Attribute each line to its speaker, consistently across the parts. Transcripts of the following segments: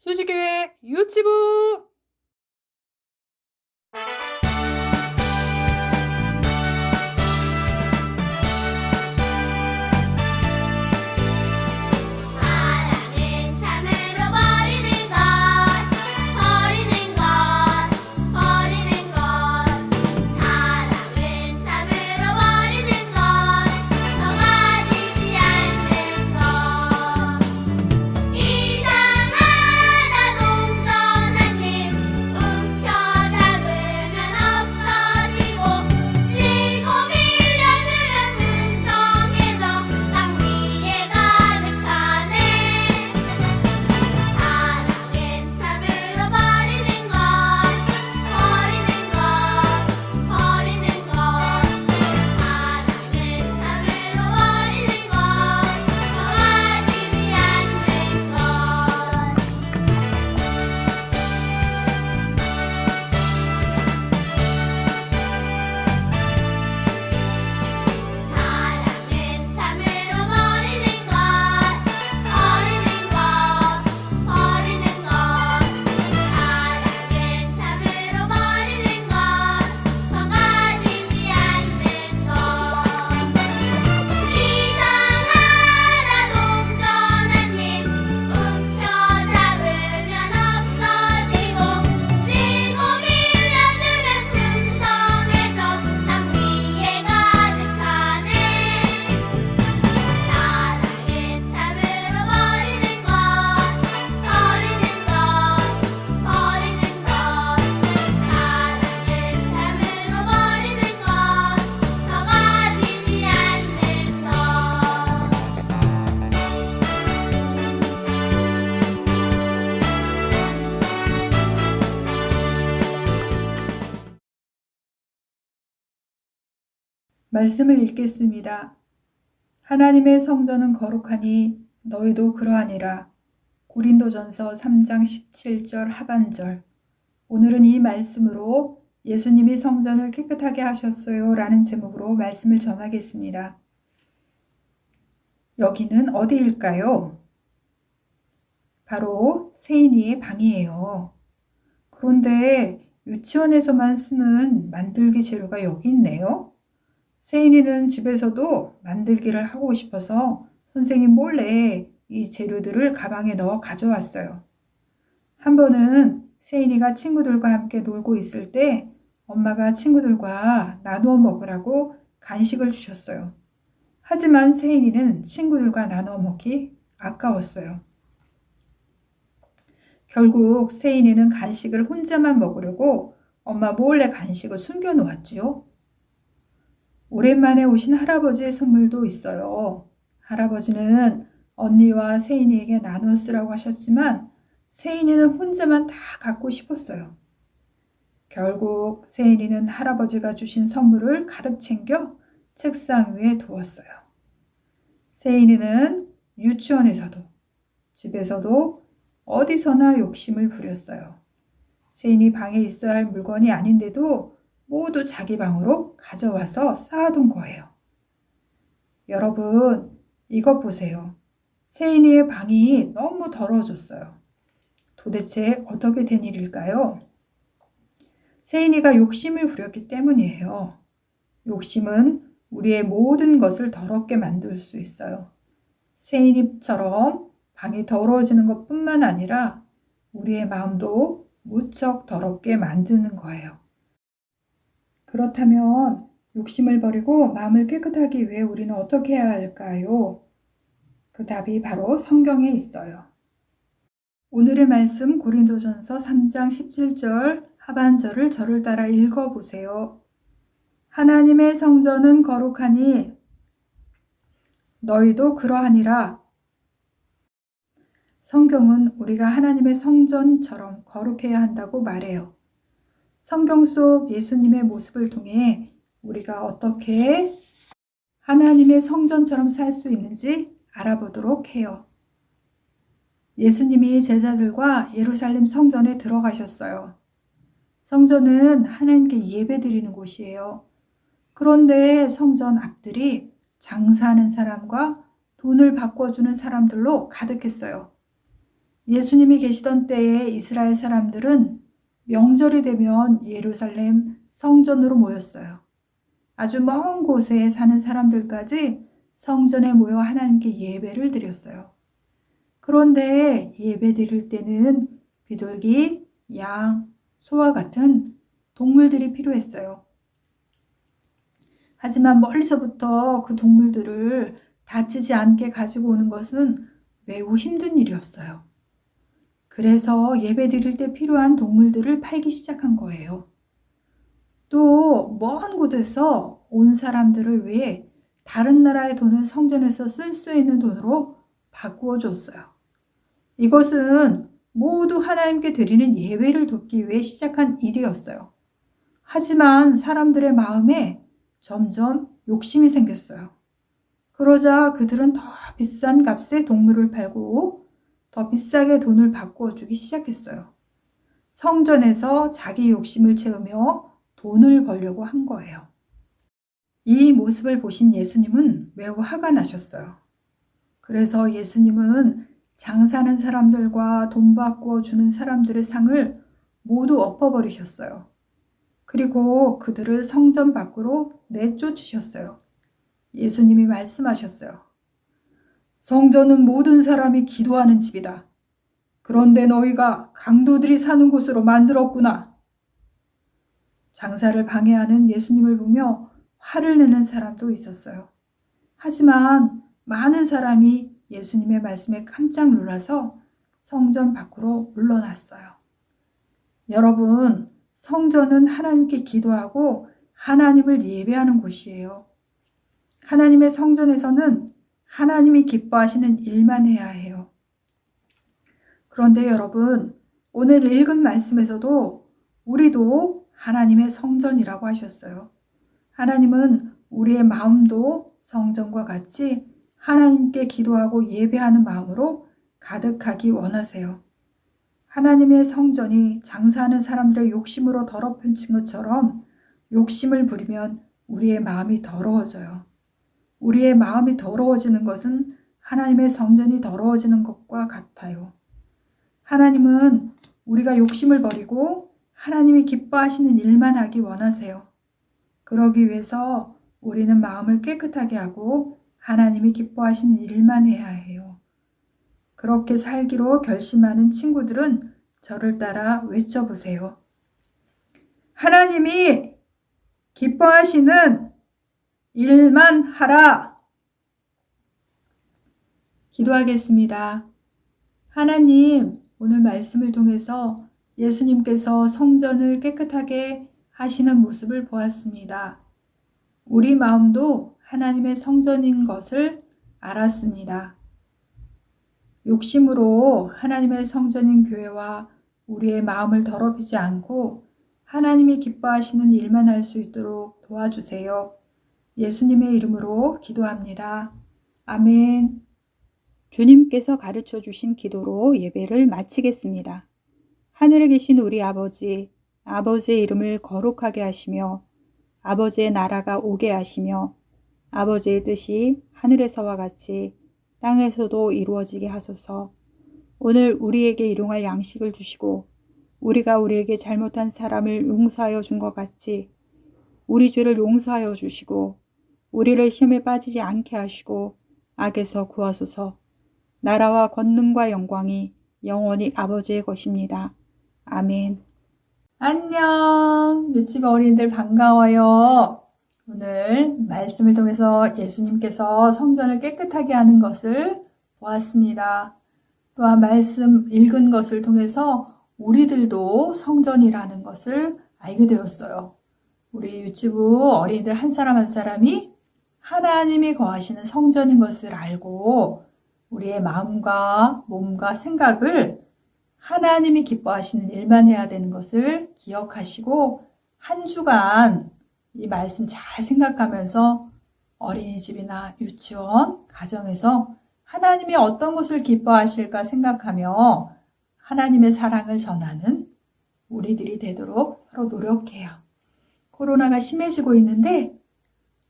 Speaker 1: 수지교회 유치부.
Speaker 2: 사랑은 참으로 버리는 것, 버리는 것, 버리는 것. 사랑은 참으로 버리는 것, 더 가지지 않는 것. 이상하다 동전한 입, 움켜잡으면 없어지고, 쓸고 빌려주는 근성에서 땅 위에 가득하네. 사랑은 참으로 버리는 것, 버리는 것, 버리는 것. 사랑은 참으로 버리는 것, 더 가지지 않는 것. 사랑은 참으로 버리는 것, 버리는 것, 버리는 것. 사랑은 참으로 버리는 것, 더 가지지 않는 것. 이상하다 동전한 입, 움켜잡으면 없어지고, 쓸고 빌려주는 근성에서 땅 위에 가득하네. 사랑은 참으로 버리는 것, 버리는 것, 버리는 것. 사랑은 참으로 버리는 것, 더 가지지 않는 것.
Speaker 1: 말씀을 읽겠습니다. 하나님의 성전은 거룩하니 너희도 그러하니라. 고린도전서 3장 17절 하반절. 오늘은 이 말씀으로 예수님이 성전을 깨끗하게 하셨어요 라는 제목으로 말씀을 전하겠습니다. 여기는 어디일까요? 바로 세인이의 방이에요. 그런데 유치원에서만 쓰는 만들기 재료가 여기 있네요. 세인이는 집에서도 만들기를 하고 싶어서 선생님 몰래 이 재료들을 가방에 넣어 가져왔어요. 한 번은 세인이가 친구들과 함께 놀고 있을 때 엄마가 친구들과 나누어 먹으라고 간식을 주셨어요. 하지만 세인이는 친구들과 나누어 먹기 아까웠어요. 결국 세인이는 간식을 혼자만 먹으려고 엄마 몰래 간식을 숨겨 놓았지요. 오랜만에 오신 할아버지의 선물도 있어요. 할아버지는 언니와 세인이에게 나눠 쓰라고 하셨지만 세인이는 혼자만 다 갖고 싶었어요. 결국 세인이는 할아버지가 주신 선물을 가득 챙겨 책상 위에 두었어요. 세인이는 유치원에서도 집에서도 어디서나 욕심을 부렸어요. 세인이 방에 있어야 할 물건이 아닌데도 모두 자기 방으로 가져와서 쌓아둔 거예요. 여러분, 이것 보세요. 세인이의 방이 너무 더러워졌어요. 도대체 어떻게 된 일일까요? 세인이가 욕심을 부렸기 때문이에요. 욕심은 우리의 모든 것을 더럽게 만들 수 있어요. 세인이처럼 방이 더러워지는 것뿐만 아니라 우리의 마음도 무척 더럽게 만드는 거예요. 그렇다면 욕심을 버리고 마음을 깨끗하기 위해 우리는 어떻게 해야 할까요? 그 답이 바로 성경에 있어요. 오늘의 말씀 고린도전서 3장 17절 하반절을 저를 따라 읽어보세요. 하나님의 성전은 거룩하니 너희도 그러하니라. 성경은 우리가 하나님의 성전처럼 거룩해야 한다고 말해요. 성경 속 예수님의 모습을 통해 우리가 어떻게 하나님의 성전처럼 살 수 있는지 알아보도록 해요. 예수님이 제자들과 예루살렘 성전에 들어가셨어요. 성전은 하나님께 예배드리는 곳이에요. 그런데 성전 앞들이 장사하는 사람과 돈을 바꿔주는 사람들로 가득했어요. 예수님이 계시던 때에 이스라엘 사람들은 명절이 되면 예루살렘 성전으로 모였어요. 아주 먼 곳에 사는 사람들까지 성전에 모여 하나님께 예배를 드렸어요. 그런데 예배 드릴 때는 비둘기, 양, 소와 같은 동물들이 필요했어요. 하지만 멀리서부터 그 동물들을 다치지 않게 가지고 오는 것은 매우 힘든 일이었어요. 그래서 예배 드릴 때 필요한 동물들을 팔기 시작한 거예요. 또 먼 곳에서 온 사람들을 위해 다른 나라의 돈을 성전에서 쓸 수 있는 돈으로 바꾸어 줬어요. 이것은 모두 하나님께 드리는 예배를 돕기 위해 시작한 일이었어요. 하지만 사람들의 마음에 점점 욕심이 생겼어요. 그러자 그들은 더 비싼 값에 동물을 팔고 더 비싸게 돈을 바꾸어 주기 시작했어요. 성전에서 자기 욕심을 채우며 돈을 벌려고 한 거예요. 이 모습을 보신 예수님은 매우 화가 나셨어요. 그래서 예수님은 장사하는 사람들과 돈 바꾸어 주는 사람들의 상을 모두 엎어버리셨어요. 그리고 그들을 성전 밖으로 내쫓으셨어요. 예수님이 말씀하셨어요. 성전은 모든 사람이 기도하는 집이다. 그런데 너희가 강도들이 사는 곳으로 만들었구나. 장사를 방해하는 예수님을 보며 화를 내는 사람도 있었어요. 하지만 많은 사람이 예수님의 말씀에 깜짝 놀라서 성전 밖으로 물러났어요. 여러분, 성전은 하나님께 기도하고 하나님을 예배하는 곳이에요. 하나님의 성전에서는 하나님이 기뻐하시는 일만 해야 해요. 그런데 여러분, 오늘 읽은 말씀에서도 우리도 하나님의 성전이라고 하셨어요. 하나님은 우리의 마음도 성전과 같이 하나님께 기도하고 예배하는 마음으로 가득하기 원하세요. 하나님의 성전이 장사하는 사람들의 욕심으로 더럽혀진 것처럼 욕심을 부리면 우리의 마음이 더러워져요. 우리의 마음이 더러워지는 것은 하나님의 성전이 더러워지는 것과 같아요. 하나님은 우리가 욕심을 버리고 하나님이 기뻐하시는 일만 하기 원하세요. 그러기 위해서 우리는 마음을 깨끗하게 하고 하나님이 기뻐하시는 일만 해야 해요. 그렇게 살기로 결심하는 친구들은 저를 따라 외쳐보세요. 하나님이 기뻐하시는 일만 하라. 기도하겠습니다. 하나님, 오늘 말씀을 통해서 예수님께서 성전을 깨끗하게 하시는 모습을 보았습니다. 우리 마음도 하나님의 성전인 것을 알았습니다. 욕심으로 하나님의 성전인 교회와 우리의 마음을 더럽히지 않고 하나님이 기뻐하시는 일만 할 수 있도록 도와주세요. 예수님의 이름으로 기도합니다. 아멘. 주님께서 가르쳐 주신 기도로 예배를 마치겠습니다. 하늘에 계신 우리 아버지, 아버지의 이름을 거룩하게 하시며 아버지의 나라가 오게 하시며 아버지의 뜻이 하늘에서와 같이 땅에서도 이루어지게 하소서. 오늘 우리에게 일용할 양식을 주시고 우리가 우리에게 잘못한 사람을 용서하여 준 것 같이 우리 죄를 용서하여 주시고 우리를 시험에 빠지지 않게 하시고 악에서 구하소서. 나라와 권능과 영광이 영원히 아버지의 것입니다. 아멘. 안녕. 유치부 어린이들 반가워요. 오늘 말씀을 통해서 예수님께서 성전을 깨끗하게 하는 것을 보았습니다. 또한 말씀 읽은 것을 통해서 우리들도 성전이라는 것을 알게 되었어요. 우리 유치부 어린이들 한 사람 한 사람이 하나님이 거하시는 성전인 것을 알고 우리의 마음과 몸과 생각을 하나님이 기뻐하시는 일만 해야 되는 것을 기억하시고 한 주간 이 말씀 잘 생각하면서 어린이집이나 유치원, 가정에서 하나님이 어떤 것을 기뻐하실까 생각하며 하나님의 사랑을 전하는 우리들이 되도록 서로 노력해요. 코로나가 심해지고 있는데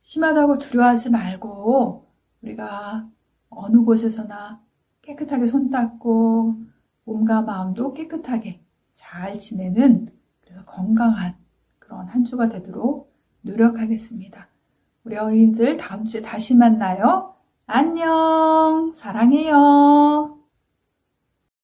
Speaker 1: 심하다고 두려워하지 말고 우리가 어느 곳에서나 깨끗하게 손 닦고 몸과 마음도 깨끗하게 잘 지내는 그래서 건강한 그런 한 주가 되도록 노력하겠습니다. 우리 어린이들 다음 주에 다시 만나요. 안녕. 사랑해요.